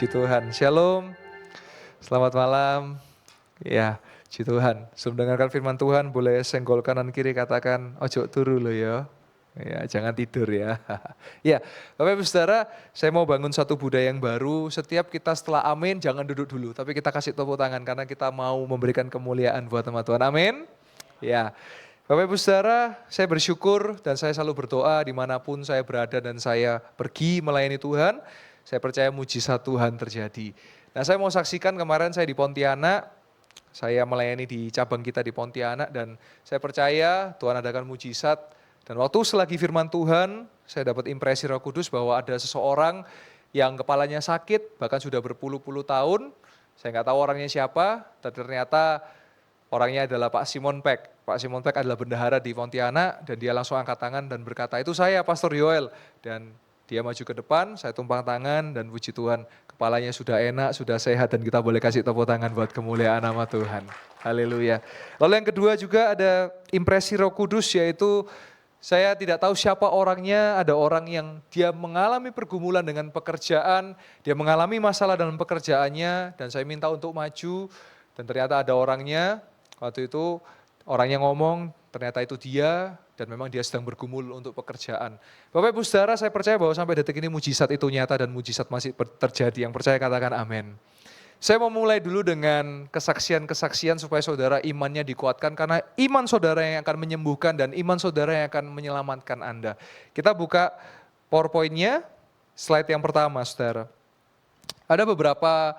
Puji Tuhan. Shalom. Selamat malam. Ya, puji Tuhan. Sebelum mendengarkan firman Tuhan, boleh senggol kanan kiri katakan, ojo turu lo ya. Ya, jangan tidur ya. Ya, Bapak Ibu Saudara, saya mau bangun satu budaya yang baru. Setiap kita setelah amin, jangan duduk dulu. Tapi kita kasih tepuk tangan karena kita mau memberikan kemuliaan buat teman Tuhan. Amin. Ya, Bapak Ibu Saudara, saya bersyukur dan saya selalu berdoa dimanapun saya berada dan saya pergi melayani Tuhan. Saya percaya mujizat Tuhan terjadi. Nah, saya mau saksikan kemarin saya di Pontianak, saya melayani di cabang kita di Pontianak dan saya percaya Tuhan adakan mujizat. Dan waktu selagi firman Tuhan, saya dapat impresi Roh Kudus bahwa ada seseorang yang kepalanya sakit, bahkan sudah berpuluh-puluh tahun. Saya nggak tahu orangnya siapa, tapi ternyata orangnya adalah Pak Simon Peck. Pak Simon Peck adalah bendahara di Pontianak dan dia langsung angkat tangan dan berkata, itu saya Pastor Yoel. Dan dia maju ke depan, saya tumpang tangan dan puji Tuhan, kepalanya sudah enak, sudah sehat dan kita boleh kasih tepuk tangan buat kemuliaan nama Tuhan. Haleluya. Lalu yang kedua juga ada impresi Roh Kudus, yaitu saya tidak tahu siapa orangnya, ada orang yang dia mengalami pergumulan dengan pekerjaan, dia mengalami masalah dalam pekerjaannya dan saya minta untuk maju dan ternyata ada orangnya, waktu itu orangnya ngomong, ternyata itu dia dan memang dia sedang bergumul untuk pekerjaan. Bapak Ibu Saudara, saya percaya bahwa sampai detik ini mujizat itu nyata dan mujizat masih terjadi. Yang percaya katakan amin. Saya mau mulai dulu dengan kesaksian-kesaksian supaya saudara imannya dikuatkan karena iman saudara yang akan menyembuhkan dan iman saudara yang akan menyelamatkan Anda. Kita buka PowerPoint-nya, slide yang pertama saudara. Ada beberapa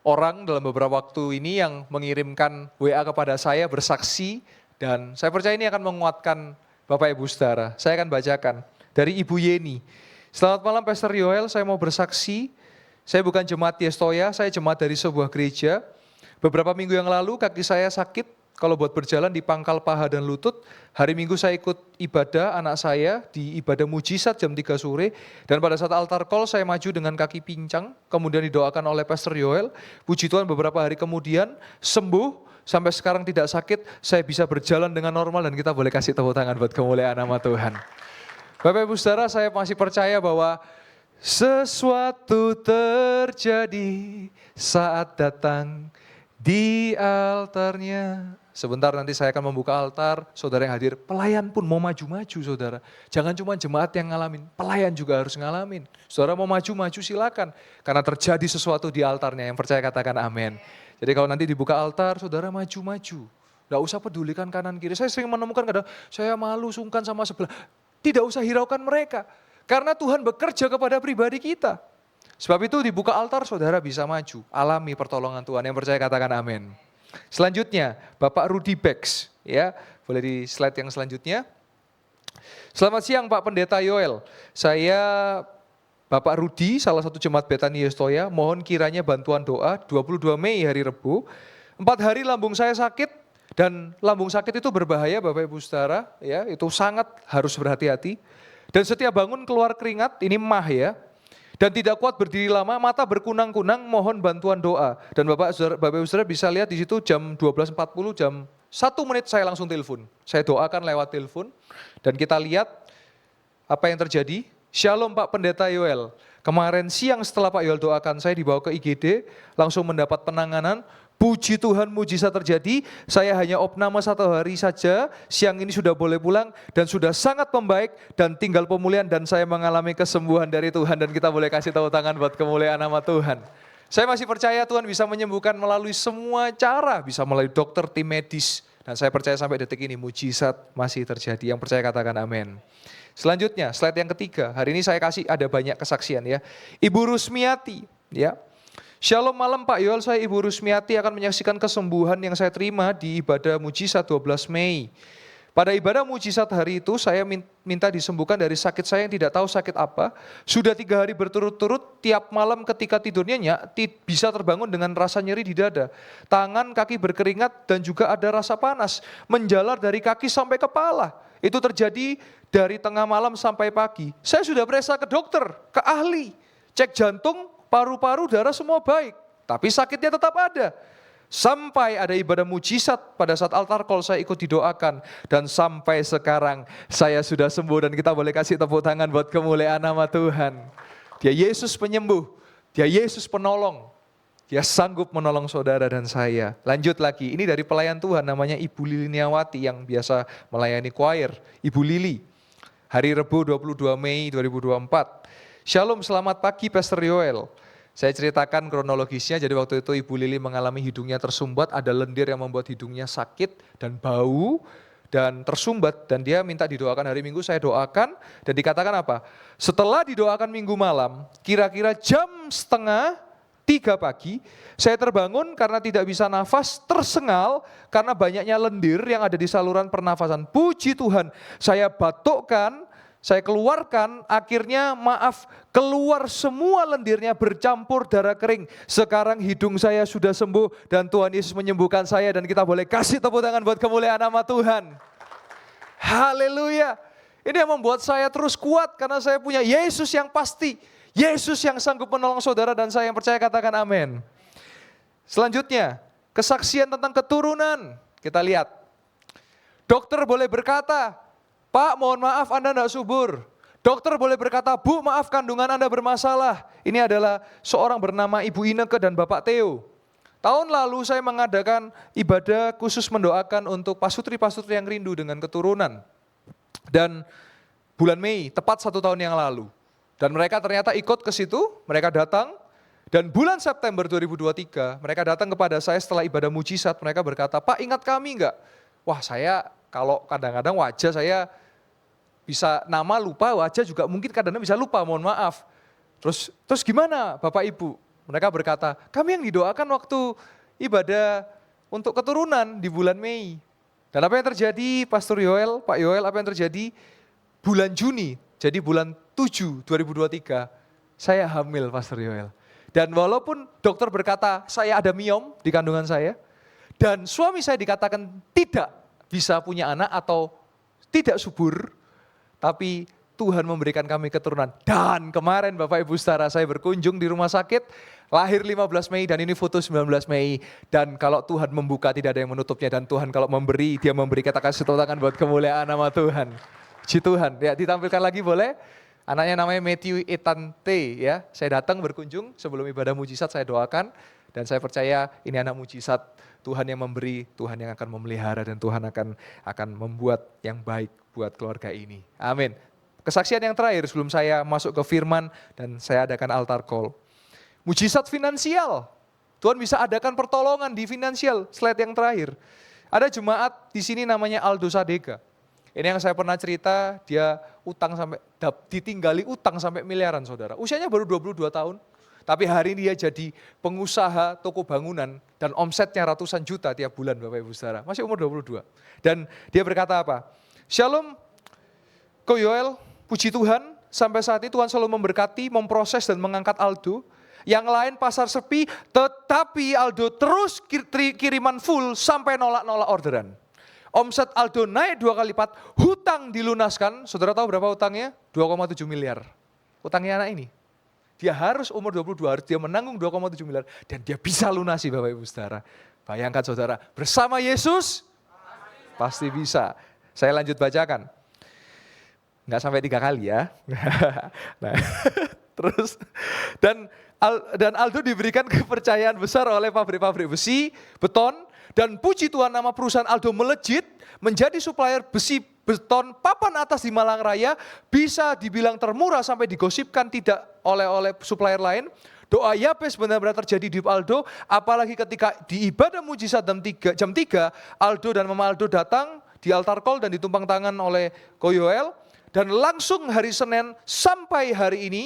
orang dalam beberapa waktu ini yang mengirimkan WA kepada saya bersaksi dan saya percaya ini akan menguatkan Bapak Ibu Saudara. Saya akan bacakan dari Ibu Yeni. Selamat malam Pastor Yoel, saya mau bersaksi. Saya bukan jemaat Yestoya, saya jemaat dari sebuah gereja. Beberapa minggu yang lalu kaki saya sakit, kalau buat berjalan di pangkal paha dan lutut. Hari Minggu saya ikut ibadah anak saya di ibadah mujizat jam 3 sore. Dan pada saat altar call saya maju dengan kaki pincang, kemudian didoakan oleh Pastor Yoel. Puji Tuhan beberapa hari kemudian sembuh, sampai sekarang tidak sakit, saya bisa berjalan dengan normal dan kita boleh kasih tepuk tangan buat kemuliaan nama Tuhan. Bapak Ibu Saudara, saya masih percaya bahwa sesuatu terjadi saat datang di altarnya. Sebentar nanti saya akan membuka altar, saudara yang hadir, pelayan pun mau maju-maju saudara. Jangan cuma jemaat yang ngalamin, pelayan juga harus ngalamin. Saudara mau maju-maju silakan, karena terjadi sesuatu di altarnya, yang percaya katakan amin. Jadi kalau nanti dibuka altar, saudara maju-maju. Tidak usah pedulikan kanan kiri. Saya sering menemukan kadang, saya malu sungkan sama sebelah. Tidak usah hiraukan mereka. Karena Tuhan bekerja kepada pribadi kita. Sebab itu dibuka altar, saudara bisa maju. Alami pertolongan Tuhan. Yang percaya katakan amin. Selanjutnya, Bapak Rudy Bex. Ya, boleh di slide yang selanjutnya. Selamat siang Pak Pendeta Yoel. Saya Bapak Rudi, salah satu jemaat Betani Yestoya, mohon kiranya bantuan doa 22 Mei hari Rebu. 4 hari lambung saya sakit dan lambung sakit itu berbahaya Bapak Ibu Saudara, ya, itu sangat harus berhati-hati. Dan setiap bangun keluar keringat, ini mah ya. Dan tidak kuat berdiri lama, mata berkunang-kunang, mohon bantuan doa. Dan Bapak Ibu Saudara bisa lihat di situ jam 12.40, jam 1 menit saya langsung telepon. Saya doakan lewat telepon dan kita lihat apa yang terjadi. Shalom Pak Pendeta Yoel, kemarin siang setelah Pak Yoel doakan saya dibawa ke IGD, langsung mendapat penanganan, puji Tuhan mujizat terjadi, saya hanya opname 1 hari saja, siang ini sudah boleh pulang dan sudah sangat membaik dan tinggal pemulihan dan saya mengalami kesembuhan dari Tuhan dan kita boleh kasih tepuk tangan buat kemuliaan nama Tuhan. Saya masih percaya Tuhan bisa menyembuhkan melalui semua cara, bisa melalui dokter, tim medis dan saya percaya sampai detik ini mujizat masih terjadi, yang percaya katakan amin. Selanjutnya, slide yang ketiga. Hari ini saya kasih ada banyak kesaksian ya. Ibu Rusmiati, ya. Shalom malam Pak Yoel, saya Ibu Rusmiati akan menyaksikan kesembuhan yang saya terima di ibadah mujizat 12 Mei. Pada ibadah mujizat hari itu saya minta disembuhkan dari sakit saya yang tidak tahu sakit apa. Sudah 3 hari berturut-turut, tiap malam ketika tidurnya bisa terbangun dengan rasa nyeri di dada. Tangan, kaki berkeringat dan juga ada rasa panas. Menjalar dari kaki sampai kepala. Itu terjadi dari tengah malam sampai pagi. Saya sudah periksa ke dokter, ke ahli. Cek jantung, paru-paru, darah semua baik. Tapi sakitnya tetap ada. Sampai ada ibadah mujizat pada saat altar call saya ikut didoakan. Dan sampai sekarang saya sudah sembuh dan kita boleh kasih tepuk tangan buat kemuliaan nama Tuhan. Dia Yesus penyembuh. Dia Yesus penolong. Dia sanggup menolong saudara dan saya. Lanjut lagi, ini dari pelayan Tuhan namanya Ibu Lili Niawati yang biasa melayani choir. Ibu Lili, hari Rebu 22 Mei 2024. Shalom, selamat pagi Pastor Yoel. Saya ceritakan kronologisnya, jadi waktu itu Ibu Lili mengalami hidungnya tersumbat, ada lendir yang membuat hidungnya sakit dan bau, dan tersumbat, dan dia minta didoakan hari Minggu, saya doakan, dan dikatakan apa? Setelah didoakan Minggu malam, kira-kira jam 2:30 pagi, saya terbangun karena tidak bisa nafas, tersengal karena banyaknya lendir yang ada di saluran pernafasan. Puji Tuhan, saya batukkan, saya keluarkan, akhirnya keluar semua lendirnya bercampur darah kering. Sekarang hidung saya sudah sembuh dan Tuhan Yesus menyembuhkan saya dan kita boleh kasih tepuk tangan buat kemuliaan nama Tuhan. Haleluya. Ini yang membuat saya terus kuat karena saya punya Yesus yang pasti. Yesus yang sanggup menolong saudara dan saya yang percaya katakan amin. Selanjutnya, kesaksian tentang keturunan. Kita lihat. Dokter boleh berkata, Pak mohon maaf Anda tidak subur. Dokter boleh berkata, Bu maaf kandungan Anda bermasalah. Ini adalah seorang bernama Ibu Ineke dan Bapak Theo. Tahun lalu saya mengadakan ibadah khusus mendoakan untuk pasutri-pasutri yang rindu dengan keturunan. Dan bulan Mei, tepat 1 tahun yang lalu. Dan mereka ternyata ikut ke situ, mereka datang, dan bulan September 2023, mereka datang kepada saya setelah ibadah mujizat, mereka berkata, Pak ingat kami enggak? Wah saya kalau kadang-kadang wajah saya bisa nama lupa, wajah juga mungkin kadang-kadang bisa lupa, mohon maaf. Terus gimana Bapak Ibu? Mereka berkata, kami yang didoakan waktu ibadah untuk keturunan di bulan Mei. Dan apa yang terjadi Pastor Yoel, Pak Yoel, apa yang terjadi bulan Juni, jadi bulan 7 2023, saya hamil Pastor Yoel. Dan walaupun dokter berkata saya ada miom di kandungan saya, dan suami saya dikatakan tidak bisa punya anak atau tidak subur, tapi Tuhan memberikan kami keturunan. Dan kemarin Bapak Ibu Saudara saya berkunjung di rumah sakit, lahir 15 Mei dan ini foto 19 Mei. Dan kalau Tuhan membuka tidak ada yang menutupnya, dan Tuhan kalau memberi, dia memberi. Kita kasih tepuk tangan buat kemuliaan nama Tuhan. Puji Tuhan. Ya, ditampilkan lagi boleh? Anaknya namanya Matthew Ethan T. Ya, saya datang berkunjung sebelum ibadah mujizat, saya doakan dan saya percaya ini anak mujizat. Tuhan yang memberi, Tuhan yang akan memelihara dan Tuhan akan membuat yang baik buat keluarga ini. Amin. Kesaksian yang terakhir sebelum saya masuk ke firman dan saya adakan altar call. Mujizat finansial. Tuhan bisa adakan pertolongan di finansial. Slide yang terakhir. Ada jemaat di sini namanya Aldo Sadega. Ini yang saya pernah cerita, dia ditinggali utang sampai miliaran saudara. Usianya baru 22 tahun, tapi hari ini dia jadi pengusaha toko bangunan dan omsetnya ratusan juta tiap bulan Bapak Ibu Saudara. Masih umur 22. Dan dia berkata apa? Shalom, Ko Yoel, puji Tuhan, sampai saat ini Tuhan selalu memberkati, memproses dan mengangkat Aldo. Yang lain pasar sepi, tetapi Aldo terus kiriman full sampai nolak-nolak orderan. Omset Aldo naik 2 kali lipat, hutang dilunaskan, saudara tahu berapa hutangnya? 2,7 miliar. Hutangnya anak ini. Dia harus umur 22, harus dia menanggung 2,7 miliar, dan dia bisa lunasi Bapak Ibu Saudara. Bayangkan saudara, bersama Yesus, pasti bisa. Saya lanjut bacakan. Enggak sampai 3 kali ya. Nah, terus, dan Aldo diberikan kepercayaan besar oleh pabrik-pabrik besi, beton, dan puji Tuhan nama perusahaan Aldo melejit menjadi supplier besi beton papan atas di Malang Raya, bisa dibilang termurah sampai digosipkan tidak oleh supplier lain. Doa Yabes benar-benar terjadi di Aldo, apalagi ketika di ibadah mujizat jam 3, Aldo dan Mama Aldo datang di altar call dan ditumpang tangan oleh Ko Yoel, dan langsung hari Senin sampai hari ini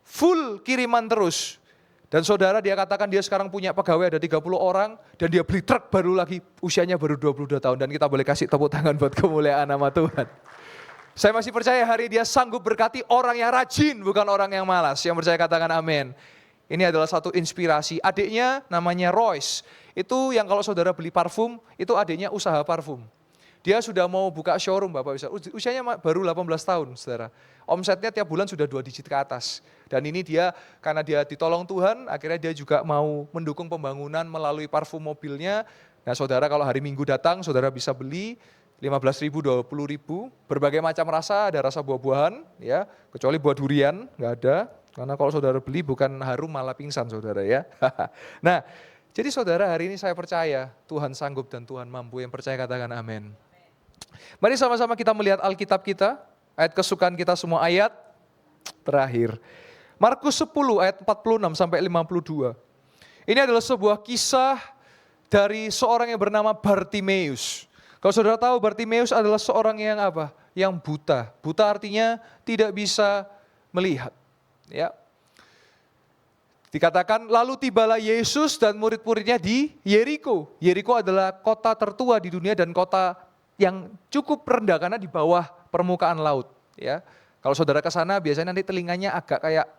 full kiriman terus. Dan saudara dia katakan dia sekarang punya pegawai ada 30 orang dan dia beli truk baru lagi, usianya baru 22 tahun dan kita boleh kasih tepuk tangan buat kemuliaan nama Tuhan. Saya masih percaya hari dia sanggup berkati orang yang rajin bukan orang yang malas. Yang percaya katakan amin. Ini adalah satu inspirasi. Adiknya namanya Royce. Itu yang kalau saudara beli parfum, itu adiknya usaha parfum. Dia sudah mau buka showroom Bapak bisa. Usianya baru 18 tahun saudara. Omsetnya tiap bulan sudah 2 digit ke atas. Dan ini dia, karena dia ditolong Tuhan, akhirnya dia juga mau mendukung pembangunan melalui parfum mobilnya. Nah saudara kalau hari Minggu datang, saudara bisa beli 15.000, 20.000, berbagai macam rasa, ada rasa buah-buahan, ya, kecuali buah durian, nggak ada. Karena kalau saudara beli bukan harum malah pingsan saudara ya. Nah, jadi saudara hari ini saya percaya Tuhan sanggup dan Tuhan mampu. Yang percaya katakan amin. Mari sama-sama kita melihat Alkitab kita, ayat kesukaan kita semua, ayat terakhir. Markus 10 ayat 46 sampai 52. Ini adalah sebuah kisah dari seorang yang bernama Bartimeus. Kalau saudara tahu Bartimeus adalah seorang yang apa? Yang buta. Buta artinya tidak bisa melihat. Ya. Dikatakan lalu tibalah Yesus dan murid-muridnya di Yeriko. Yeriko adalah kota tertua di dunia dan kota yang cukup rendah karena di bawah permukaan laut. Ya. Kalau saudara ke sana biasanya nanti telinganya agak kayak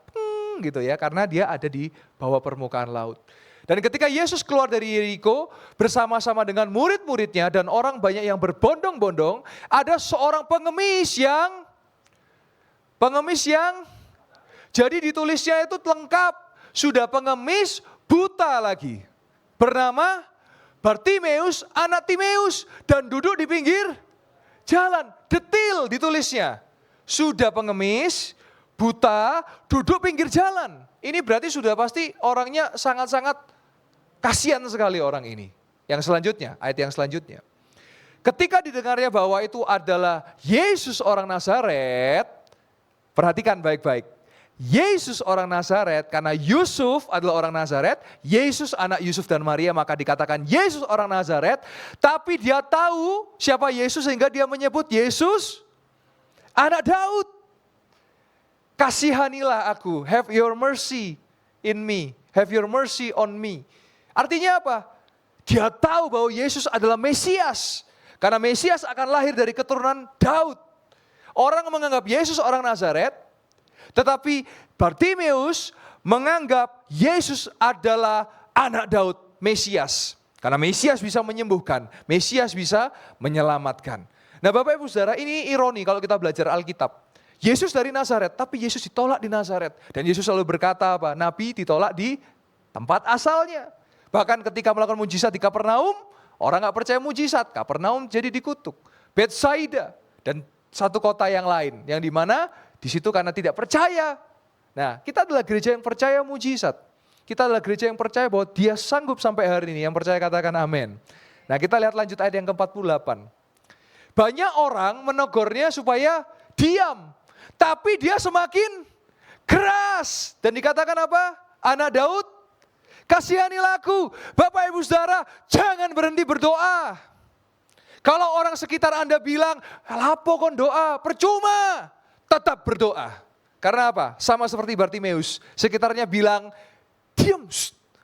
gitu ya, karena dia ada di bawah permukaan laut. Dan ketika Yesus keluar dari Yeriko bersama-sama dengan murid-muridnya dan orang banyak yang berbondong-bondong, ada seorang pengemis yang jadi ditulisnya itu lengkap, sudah pengemis buta lagi. Bernama Bartimeus, anak Timeus, dan duduk di pinggir jalan. Detil ditulisnya. Sudah pengemis, buta, duduk pinggir jalan. Ini berarti sudah pasti orangnya sangat-sangat kasihan sekali orang ini. Yang selanjutnya, ayat yang selanjutnya. Ketika didengarnya bahwa itu adalah Yesus orang Nazaret, perhatikan baik-baik. Yesus orang Nazaret, karena Yusuf adalah orang Nazaret, Yesus anak Yusuf dan Maria, maka dikatakan Yesus orang Nazaret, tapi dia tahu siapa Yesus sehingga dia menyebut Yesus anak Daud. Kasihanilah aku, have your mercy in me, have your mercy on me. Artinya apa? Dia tahu bahwa Yesus adalah Mesias, karena Mesias akan lahir dari keturunan Daud. Orang menganggap Yesus orang Nazaret, tetapi Bartimeus menganggap Yesus adalah anak Daud, Mesias. Karena Mesias bisa menyembuhkan, Mesias bisa menyelamatkan. Nah Bapak Ibu Saudara, ini ironi kalau kita belajar Alkitab. Yesus dari Nazaret, tapi Yesus ditolak di Nazaret. Dan Yesus selalu berkata apa? Nabi ditolak di tempat asalnya. Bahkan ketika melakukan mujizat di Kapernaum, orang gak percaya mujizat. Kapernaum jadi dikutuk. Betsaida dan satu kota yang lain. Yang dimana di situ karena tidak percaya. Nah, kita adalah gereja yang percaya mujizat. Kita adalah gereja yang percaya bahwa dia sanggup sampai hari ini. Yang percaya katakan amin. Nah, kita lihat lanjut ayat yang ke-48. Banyak orang menegurnya supaya diam. Tapi dia semakin keras. Dan dikatakan apa? Anak Daud, kasihanilah aku. Bapak Ibu Saudara, jangan berhenti berdoa. Kalau orang sekitar Anda bilang, lapo kon doa, percuma. Tetap berdoa. Karena apa? Sama seperti Bartimeus. Sekitarnya bilang, diam.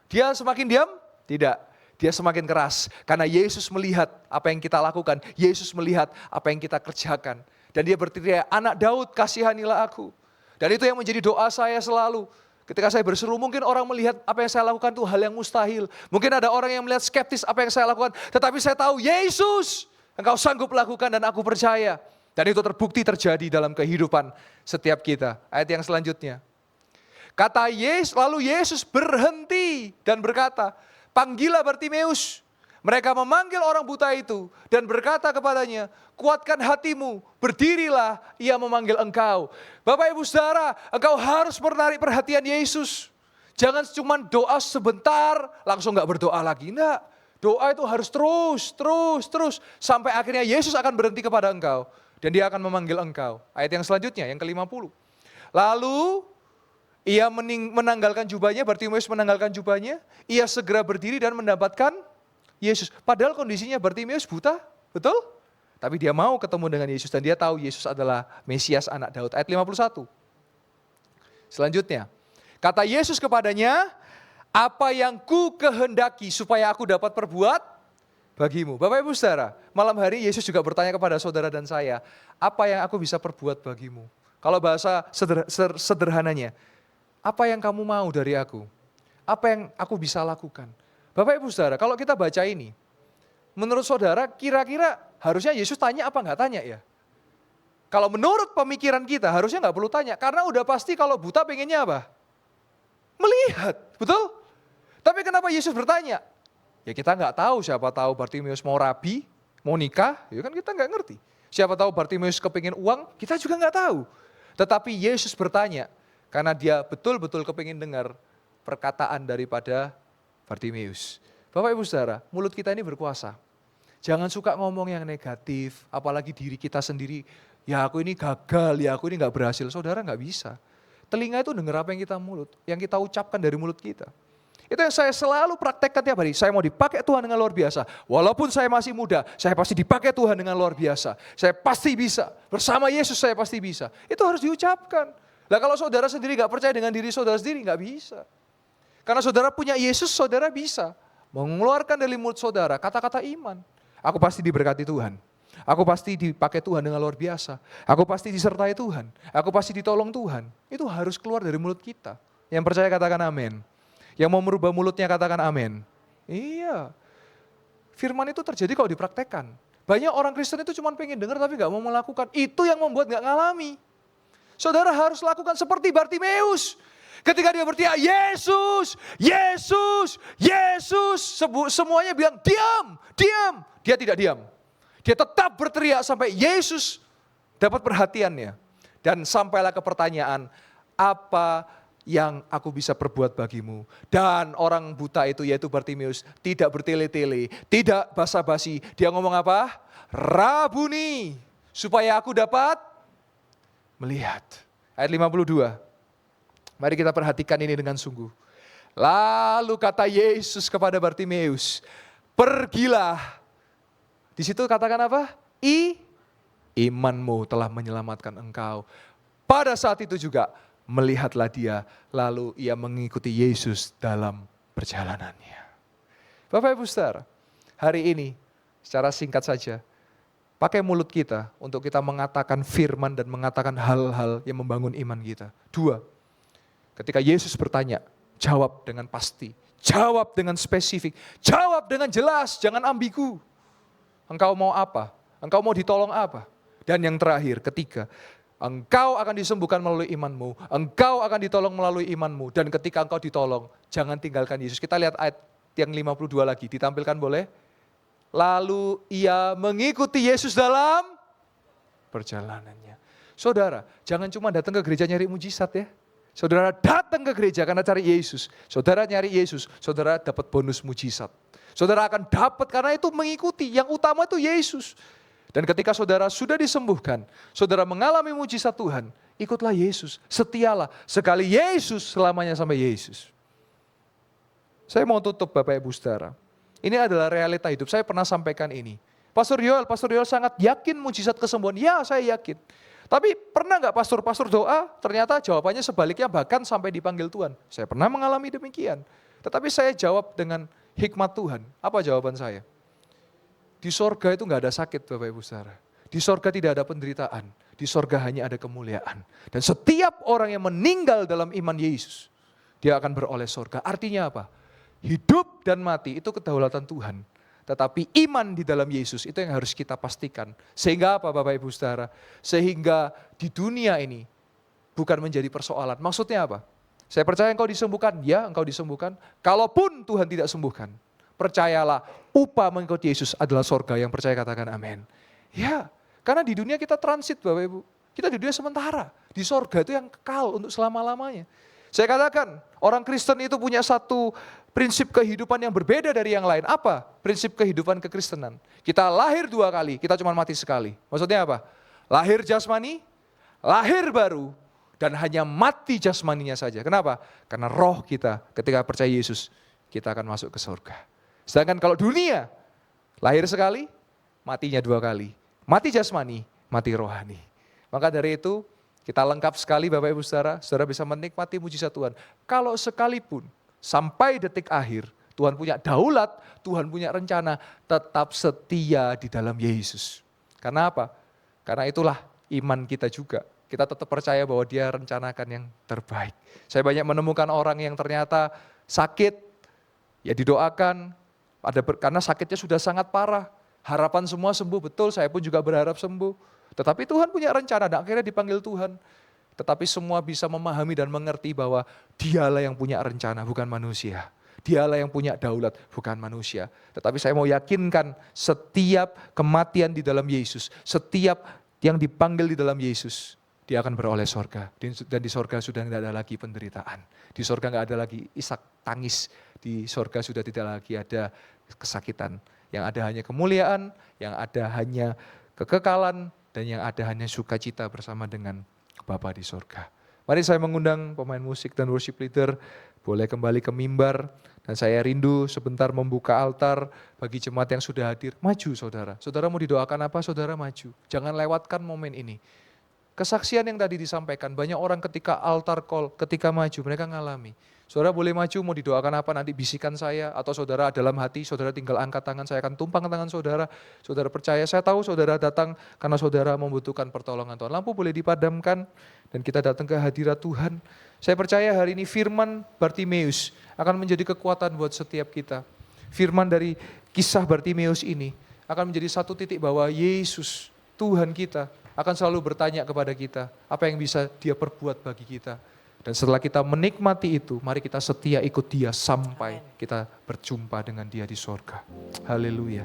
Dia semakin diam? Tidak. Dia semakin keras. Karena Yesus melihat apa yang kita lakukan. Yesus melihat apa yang kita kerjakan. Dan dia berteriak, anak Daud kasihanilah aku. Dan itu yang menjadi doa saya selalu. Ketika saya berseru, mungkin orang melihat apa yang saya lakukan itu hal yang mustahil. Mungkin ada orang yang melihat skeptis apa yang saya lakukan. Tetapi saya tahu, Yesus, Engkau sanggup lakukan dan aku percaya. Dan itu terbukti terjadi dalam kehidupan setiap kita. Ayat yang selanjutnya. Kata Yesus, lalu Yesus berhenti dan berkata, panggillah Bartimeus. Mereka memanggil orang buta itu dan berkata kepadanya, kuatkan hatimu, berdirilah, ia memanggil engkau. Bapak Ibu Saudara, engkau harus menarik perhatian Yesus. Jangan cuma doa sebentar, langsung gak berdoa lagi. Enggak, doa itu harus terus. Sampai akhirnya Yesus akan berhenti kepada engkau. Dan dia akan memanggil engkau. Ayat yang selanjutnya, yang ke-50. Lalu ia menanggalkan jubahnya, Bartimeus menanggalkan jubahnya. Ia segera berdiri dan mendapatkan Yesus. Padahal kondisinya Bartimeus buta, betul? Tapi dia mau ketemu dengan Yesus dan dia tahu Yesus adalah Mesias anak Daud. Ayat 51. Selanjutnya. Kata Yesus kepadanya, apa yang ku kehendaki supaya aku dapat perbuat bagimu. Bapak Ibu Saudara, malam hari Yesus juga bertanya kepada saudara dan saya, apa yang aku bisa perbuat bagimu? Kalau bahasa sederhananya, apa yang kamu mau dari aku? Apa yang aku bisa lakukan? Bapak Ibu Saudara, kalau kita baca ini, menurut saudara kira-kira harusnya Yesus tanya apa enggak tanya ya? Kalau menurut pemikiran kita harusnya enggak perlu tanya, karena udah pasti kalau buta pengennya apa? Melihat, betul? Tapi kenapa Yesus bertanya? Ya kita nggak tahu, siapa tahu Bartimeus mau rabi, mau nikah, ya kan kita nggak ngerti. Siapa tahu Bartimeus kepingin uang, kita juga nggak tahu. Tetapi Yesus bertanya, Karena dia betul-betul kepingin dengar perkataan daripada Bartimeus. Bapak Ibu Saudara, mulut kita ini berkuasa. Jangan suka ngomong yang negatif, apalagi diri kita sendiri. Ya aku ini gagal, ya aku ini gak berhasil. Saudara gak bisa. Telinga itu dengar apa yang kita ucapkan dari mulut kita. Itu yang saya selalu praktekkan tiap hari. Saya mau dipakai Tuhan dengan luar biasa. Walaupun saya masih muda, saya pasti dipakai Tuhan dengan luar biasa. Saya pasti bisa. Bersama Yesus saya pasti bisa. Itu harus diucapkan. Nah kalau saudara sendiri gak percaya dengan diri saudara sendiri, gak bisa. Karena saudara punya Yesus, saudara bisa mengeluarkan dari mulut saudara kata-kata iman. Aku pasti diberkati Tuhan. Aku pasti dipakai Tuhan dengan luar biasa. Aku pasti disertai Tuhan. Aku pasti ditolong Tuhan. Itu harus keluar dari mulut kita. Yang percaya katakan amin. Yang mau merubah mulutnya katakan amin. Iya. Firman itu terjadi kalau dipraktekkan. Banyak orang Kristen itu cuma pengen dengar tapi gak mau melakukan. Itu yang membuat gak ngalami. Saudara harus lakukan seperti Bartimeus. Ketika dia berteriak, Yesus, Yesus, Yesus. Semuanya bilang, diam, diam. Dia tidak diam. Dia tetap berteriak sampai Yesus dapat perhatiannya. Dan sampailah ke pertanyaan, apa yang aku bisa perbuat bagimu? Dan orang buta itu yaitu Bartimeus tidak bertele-tele, tidak basa-basi. Dia ngomong apa? Rabuni, supaya aku dapat melihat. Ayat 52. Mari kita perhatikan ini dengan sungguh. Lalu kata Yesus kepada Bartimeus, pergilah. Di situ katakan apa? Imanmu telah menyelamatkan engkau. Pada saat itu juga melihatlah dia, lalu ia mengikuti Yesus dalam perjalanannya. Bapak Ibu Saudara, hari ini secara singkat saja, pakai mulut kita untuk kita mengatakan firman dan mengatakan hal-hal yang membangun iman kita. 2, ketika Yesus bertanya, jawab dengan pasti, jawab dengan spesifik, jawab dengan jelas, jangan ambigu. Engkau mau apa? Engkau mau ditolong apa? Dan yang terakhir, ketiga, engkau akan disembuhkan melalui imanmu, engkau akan ditolong melalui imanmu, dan ketika engkau ditolong, jangan tinggalkan Yesus. Kita lihat ayat yang 52 lagi, ditampilkan boleh? Lalu ia mengikuti Yesus dalam perjalanannya. Saudara, jangan cuma datang ke gereja nyari mujizat ya. Saudara datang ke gereja karena cari Yesus. Saudara nyari Yesus, saudara dapat bonus mujizat. Saudara akan dapat karena itu mengikuti, yang utama itu Yesus. Dan ketika saudara sudah disembuhkan, saudara mengalami mujizat Tuhan, ikutlah Yesus, setialah. Sekali Yesus, selamanya sampai Yesus. Saya mau tutup Bapak Ibu Saudara. Ini adalah realita hidup, saya pernah sampaikan ini. Pastor Yoel sangat yakin mujizat kesembuhan. Ya, saya yakin. Tapi pernah nggak pastor doa, ternyata jawabannya sebaliknya bahkan sampai dipanggil Tuhan. Saya pernah mengalami demikian. Tetapi saya jawab dengan hikmat Tuhan. Apa jawaban saya? Di sorga itu nggak ada sakit Bapak Ibu Saudara. Di sorga tidak ada penderitaan. Di sorga hanya ada kemuliaan. Dan setiap orang yang meninggal dalam iman Yesus, dia akan beroleh sorga. Artinya apa? Hidup dan mati itu kedaulatan Tuhan. Tetapi iman di dalam Yesus itu yang harus kita pastikan. Sehingga apa Bapak Ibu Saudara? Sehingga di dunia ini bukan menjadi persoalan. Maksudnya apa? Saya percaya engkau disembuhkan. Ya, engkau disembuhkan. Kalaupun Tuhan tidak sembuhkan, percayalah upah mengikut Yesus adalah sorga. Yang percaya katakan amin. Ya, karena di dunia kita transit Bapak Ibu. Kita di dunia sementara. Di sorga itu yang kekal untuk selama-lamanya. Saya katakan, orang Kristen itu punya satu prinsip kehidupan yang berbeda dari yang lain. Apa prinsip kehidupan kekristenan? Kita lahir 2 kali, kita cuma mati sekali. Maksudnya apa? Lahir jasmani, lahir baru, dan hanya mati jasmaninya saja. Kenapa? Karena roh kita ketika percaya Yesus, kita akan masuk ke surga. Sedangkan kalau dunia, lahir sekali, matinya 2 kali. Mati jasmani, mati rohani. Maka dari itu, kita lengkap sekali Bapak Ibu Saudara, saudara bisa menikmati mujizat Tuhan. Kalau sekalipun sampai detik akhir Tuhan punya daulat, Tuhan punya rencana, tetap setia di dalam Yesus. Karena apa? Karena itulah iman kita juga. Kita tetap percaya bahwa dia rencanakan yang terbaik. Saya banyak menemukan orang yang ternyata sakit, ya didoakan, karena sakitnya sudah sangat parah. Harapan semua sembuh, betul saya pun juga berharap sembuh. Tetapi Tuhan punya rencana dan akhirnya dipanggil Tuhan. Tetapi semua bisa memahami dan mengerti bahwa dialah yang punya rencana, bukan manusia. Dialah yang punya daulat, bukan manusia. Tetapi saya mau yakinkan setiap kematian di dalam Yesus, setiap yang dipanggil di dalam Yesus, dia akan beroleh sorga. Dan di sorga sudah tidak ada lagi penderitaan. Di sorga nggak ada lagi isak tangis. Di sorga sudah tidak lagi ada kesakitan. Yang ada hanya kemuliaan, yang ada hanya kekekalan, dan yang ada hanya sukacita bersama dengan Bapa di sorga. Mari saya mengundang pemain musik dan worship leader boleh kembali ke mimbar. Dan saya rindu sebentar membuka altar bagi jemaat yang sudah hadir. Maju saudara. Saudara mau didoakan apa? Saudara maju. Jangan lewatkan momen ini. Kesaksian yang tadi disampaikan, banyak orang ketika altar call, ketika maju, mereka ngalami. Saudara boleh maju, mau didoakan apa, nanti bisikan saya, atau saudara dalam hati, saudara tinggal angkat tangan, saya akan tumpang tangan saudara. Saudara percaya, saya tahu saudara datang karena saudara membutuhkan pertolongan Tuhan. Lampu boleh dipadamkan, dan kita datang ke hadirat Tuhan. Saya percaya hari ini firman Bartimeus akan menjadi kekuatan buat setiap kita. Firman dari kisah Bartimeus ini akan menjadi satu titik bahwa Yesus, Tuhan kita, akan selalu bertanya kepada kita, apa yang bisa dia perbuat bagi kita. Dan setelah kita menikmati itu, mari kita setia ikut dia sampai kita berjumpa dengan dia di sorga. Haleluya.